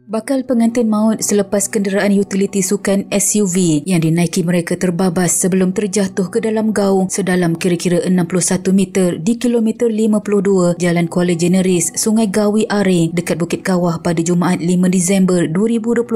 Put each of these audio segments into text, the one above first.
Bakal pengantin maut selepas kenderaan utiliti sukan SUV yang dinaiki mereka terbabas sebelum terjatuh ke dalam gaung sedalam kira-kira 61 meter di kilometer 52 Jalan Kuala Jeneris, Sungai Gawi Aring dekat Bukit Kawah pada Jumaat 5 Disember 2025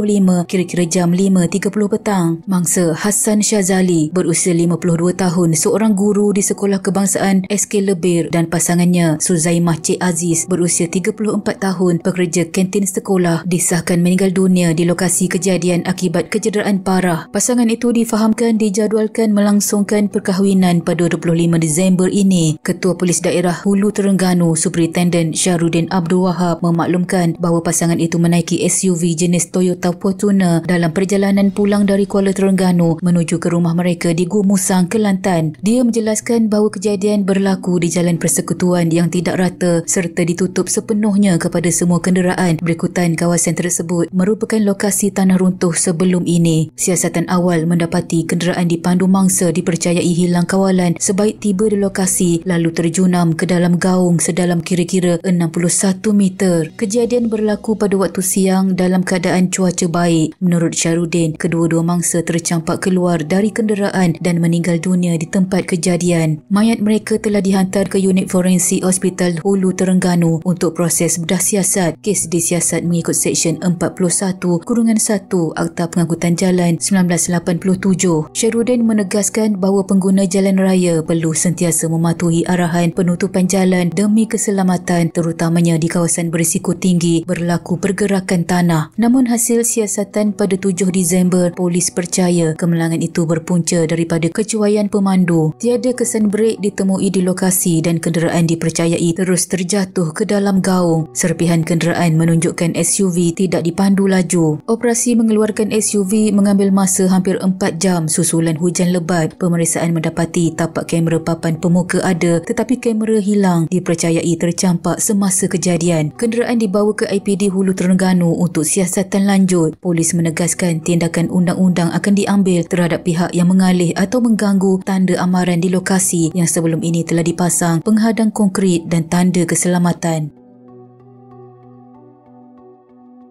kira-kira jam 5.30 petang. Mangsa Hassan Syazali berusia 52 tahun, seorang guru di Sekolah Kebangsaan SK Lebir, dan pasangannya Suzaimah Cik Aziz berusia 34 tahun, pekerja kantin sekolah, disahkan meninggal dunia di lokasi kejadian akibat kecederaan parah. Pasangan itu difahamkan dijadualkan melangsungkan perkahwinan pada 25 Disember ini. Ketua Polis Daerah Hulu Terengganu, Superintendent Syahrudin Abdul Wahab memaklumkan bahawa pasangan itu menaiki SUV jenis Toyota Fortuner dalam perjalanan pulang dari Kuala Terengganu menuju ke rumah mereka di Gua Musang, Kelantan. Dia menjelaskan bahawa kejadian berlaku di jalan persekutuan yang tidak rata serta ditutup sepenuhnya kepada semua kenderaan berikutan kawasan tersebut merupakan lokasi tanah runtuh sebelum ini. Siasatan awal mendapati kenderaan dipandu mangsa dipercayai hilang kawalan sebaik tiba di lokasi lalu terjunam ke dalam gaung sedalam kira-kira 61 meter. Kejadian berlaku pada waktu siang dalam keadaan cuaca baik. Menurut Syahrudin, kedua-dua mangsa tercampak keluar dari kenderaan dan meninggal dunia di tempat kejadian. Mayat mereka telah dihantar ke unit forensik Hospital Hulu Terengganu untuk proses bedah siasat. Kes disiasat mengikut Seksyen 41-1 Akta Pengangkutan Jalan 1987. Syahrudin menegaskan bahawa pengguna jalan raya perlu sentiasa mematuhi arahan penutupan jalan demi keselamatan, terutamanya di kawasan berisiko tinggi berlaku pergerakan tanah. Namun hasil siasatan pada 7 Disember, polis percaya kemenangan itu berpunca daripada kecuaian pemandu. Tiada kesan brek ditemui di lokasi dan kenderaan dipercayai terus terjatuh ke dalam gaung. Serpihan kenderaan menunjukkan SUV tidak dipandu laju. Operasi mengeluarkan SUV mengambil masa hampir 4 jam susulan hujan lebat. Pemeriksaan mendapati tapak kamera papan pemuka ada tetapi kamera hilang, dipercayai tercampak semasa kejadian. Kenderaan dibawa ke IPD Hulu Terengganu untuk siasatan lanjut. Polis menegaskan tindakan undang-undang akan diambil terhadap pihak yang mengalih atau mengganggu tanda amaran di lokasi yang sebelum ini telah dipasang penghadang konkrit dan tanda keselamatan.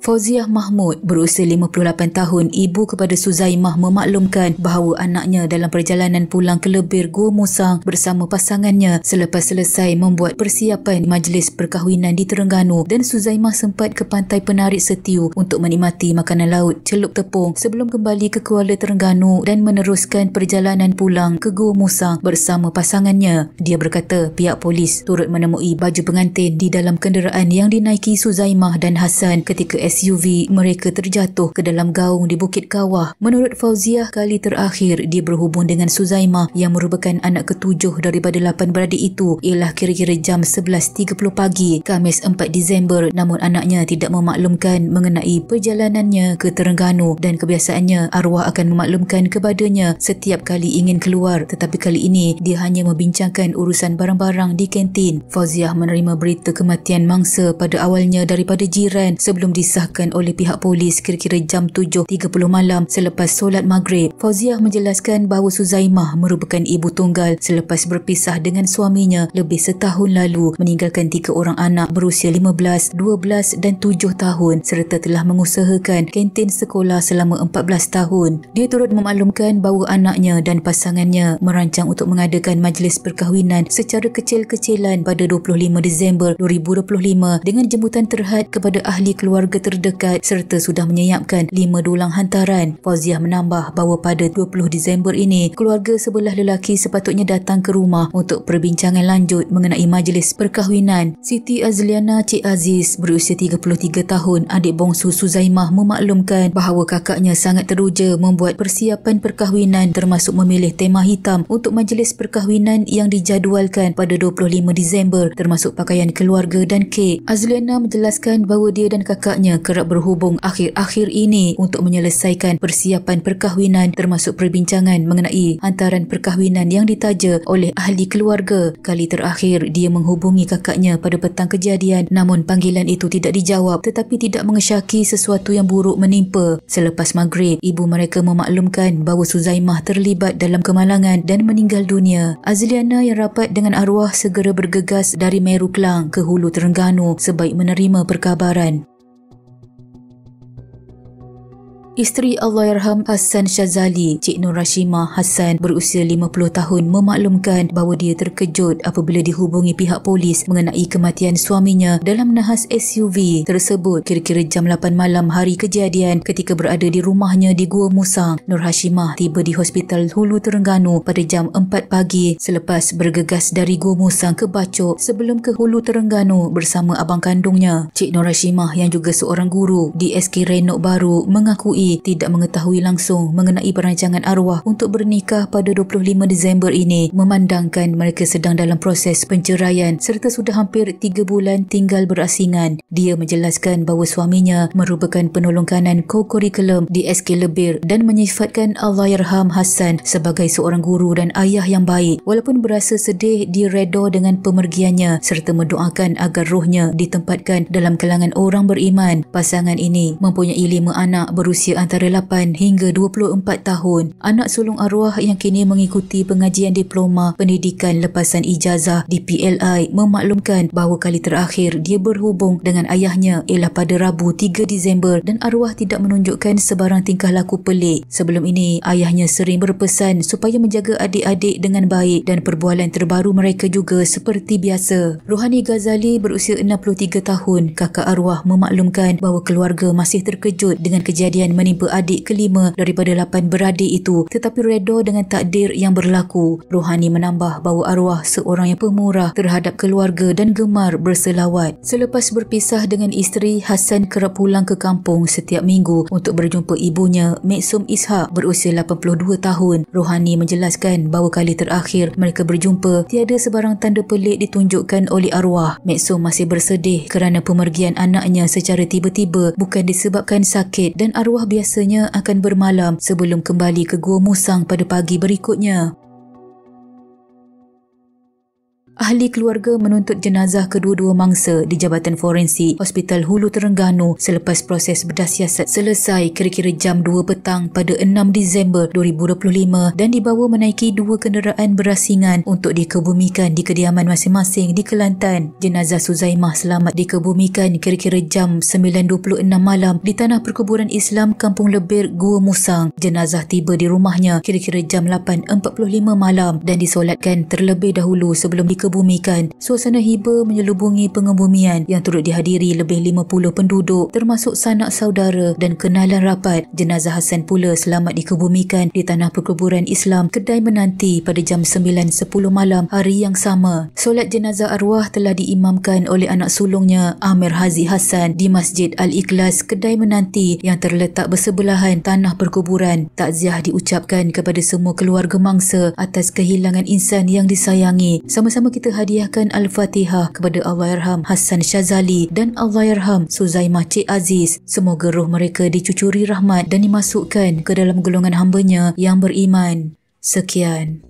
Fauziah Mahmud berusia 58 tahun, ibu kepada Suzaimah, memaklumkan bahawa anaknya dalam perjalanan pulang ke Lebir Gua Musang bersama pasangannya selepas selesai membuat persiapan majlis perkahwinan di Terengganu, dan Suzaimah sempat ke pantai Penarit Setiu untuk menikmati makanan laut celup tepung sebelum kembali ke Kuala Terengganu dan meneruskan perjalanan pulang ke Gua Musang bersama pasangannya. Dia berkata pihak polis turut menemui baju pengantin di dalam kenderaan yang dinaiki Suzaimah dan Hassan ketika SUV mereka terjatuh ke dalam gaung di Bukit Kawah. Menurut Fauziah, kali terakhir dia berhubung dengan Suzaimah yang merupakan anak ketujuh daripada 8 beradik itu ialah kira-kira jam 11.30 pagi Khamis 4 Disember, namun anaknya tidak memaklumkan mengenai perjalanannya ke Terengganu dan kebiasaannya arwah akan memaklumkan kepadanya setiap kali ingin keluar, tetapi kali ini dia hanya membincangkan urusan barang-barang di kantin. Fauziah menerima berita kematian mangsa pada awalnya daripada jiran sebelum disahkan oleh pihak polis kira-kira jam 7.30 malam selepas solat maghrib. Fauziah menjelaskan bahawa Suzaimah merupakan ibu tunggal selepas berpisah dengan suaminya lebih setahun lalu, meninggalkan 3 orang anak berusia 15, 12 dan 7 tahun serta telah mengusahakan kantin sekolah selama 14 tahun. Dia turut memaklumkan bahawa anaknya dan pasangannya merancang untuk mengadakan majlis perkahwinan secara kecil-kecilan pada 25 Disember 2025 dengan jemputan terhad kepada ahli keluarga terdekat serta sudah menyiapkan 5 dulang hantaran. Fauziah menambah bahawa pada 20 Disember ini keluarga sebelah lelaki sepatutnya datang ke rumah untuk perbincangan lanjut mengenai majlis perkahwinan. Siti Azliana Cik Aziz berusia 33 tahun, adik bongsu Suzaimah, memaklumkan bahawa kakaknya sangat teruja membuat persiapan perkahwinan termasuk memilih tema hitam untuk majlis perkahwinan yang dijadualkan pada 25 Disember termasuk pakaian keluarga dan kek. Azliana menjelaskan bahawa dia dan kakaknya kerap berhubung akhir-akhir ini untuk menyelesaikan persiapan perkahwinan termasuk perbincangan mengenai hantaran perkahwinan yang ditaja oleh ahli keluarga. Kali terakhir dia menghubungi kakaknya pada petang kejadian, namun panggilan itu tidak dijawab tetapi tidak mengesyaki sesuatu yang buruk menimpa. Selepas maghrib, ibu mereka memaklumkan bahawa Suzaimah terlibat dalam kemalangan dan meninggal dunia. Azliana yang rapat dengan arwah segera bergegas dari Meru Kelang ke Hulu Terengganu sebaik menerima perkabaran. Isteri Allahyarham Hassan Shazali, Cik Nur Hashimah Hassan berusia 50 tahun memaklumkan bahawa dia terkejut apabila dihubungi pihak polis mengenai kematian suaminya dalam nahas SUV tersebut kira-kira jam 8 malam hari kejadian ketika berada di rumahnya di Gua Musang. Nur Hashimah tiba di Hospital Hulu Terengganu pada jam 4 pagi selepas bergegas dari Gua Musang ke Bacok sebelum ke Hulu Terengganu bersama abang kandungnya. Cik Nur Hashimah yang juga seorang guru di SK Renok Baru mengakui tidak mengetahui langsung mengenai perancangan arwah untuk bernikah pada 25 Disember ini, memandangkan mereka sedang dalam proses penceraian serta sudah hampir 3 bulan tinggal berasingan. Dia menjelaskan bahawa suaminya merupakan penolong kanan co-curriculum di SK Lebir dan menyifatkan Allahyarham Hassan sebagai seorang guru dan ayah yang baik. Walaupun berasa sedih, dia reda dengan pemergiannya serta mendoakan agar rohnya ditempatkan dalam kalangan orang beriman. Pasangan ini mempunyai 5 anak berusia antara 8 hingga 24 tahun. Anak sulung arwah yang kini mengikuti pengajian diploma pendidikan lepasan ijazah di PLI memaklumkan bahawa kali terakhir dia berhubung dengan ayahnya ialah pada Rabu 3 Disember dan arwah tidak menunjukkan sebarang tingkah laku pelik. Sebelum ini, ayahnya sering berpesan supaya menjaga adik-adik dengan baik dan perbualan terbaru mereka juga seperti biasa. Rohani Ghazali berusia 63 tahun, kakak arwah memaklumkan bahawa keluarga masih terkejut dengan kejadian menimpa adik kelima daripada 8 beradik itu tetapi reda dengan takdir yang berlaku. Rohani menambah bahawa arwah seorang yang pemurah terhadap keluarga dan gemar berselawat. Selepas berpisah dengan isteri, Hassan kerap pulang ke kampung setiap minggu untuk berjumpa ibunya, Mek Sum Ishak berusia 82 tahun. Rohani menjelaskan bahawa kali terakhir mereka berjumpa tiada sebarang tanda pelik ditunjukkan oleh arwah. Mek Sum masih bersedih kerana pemergian anaknya secara tiba-tiba bukan disebabkan sakit dan arwah biasanya akan bermalam sebelum kembali ke Gua Musang pada pagi berikutnya. Ahli keluarga menuntut jenazah kedua-dua mangsa di Jabatan Forensik Hospital Hulu Terengganu selepas proses bedah siasat selesai kira-kira jam 2 petang pada 6 Disember 2025 dan dibawa menaiki 2 kenderaan berasingan untuk dikebumikan di kediaman masing-masing di Kelantan. Jenazah Suzaimah selamat dikebumikan kira-kira jam 9.26 malam di Tanah Perkuburan Islam Kampung Lebir, Gua Musang. Jenazah tiba di rumahnya kira-kira jam 8.45 malam dan disolatkan terlebih dahulu sebelum dikebumikan. Suasana hiba menyelubungi pengebumian yang turut dihadiri lebih 50 penduduk termasuk sanak saudara dan kenalan rapat. Jenazah Hassan pula selamat dikebumikan di Tanah Perkuburan Islam Kedai Menanti pada jam 9.10 malam hari yang sama. Solat jenazah arwah telah diimamkan oleh anak sulungnya Amir Haziq Hassan di Masjid Al-Ikhlas Kedai Menanti yang terletak bersebelahan Tanah Perkuburan. Takziah diucapkan kepada semua keluarga mangsa atas kehilangan insan yang disayangi. Sama-sama kita hadiahkan Al-Fatihah kepada Allahyarham Hassan Shazali dan Allahyarham Suzaimah Cik Aziz. Semoga roh mereka dicucuri rahmat dan dimasukkan ke dalam golongan hamba-Nya yang beriman. Sekian.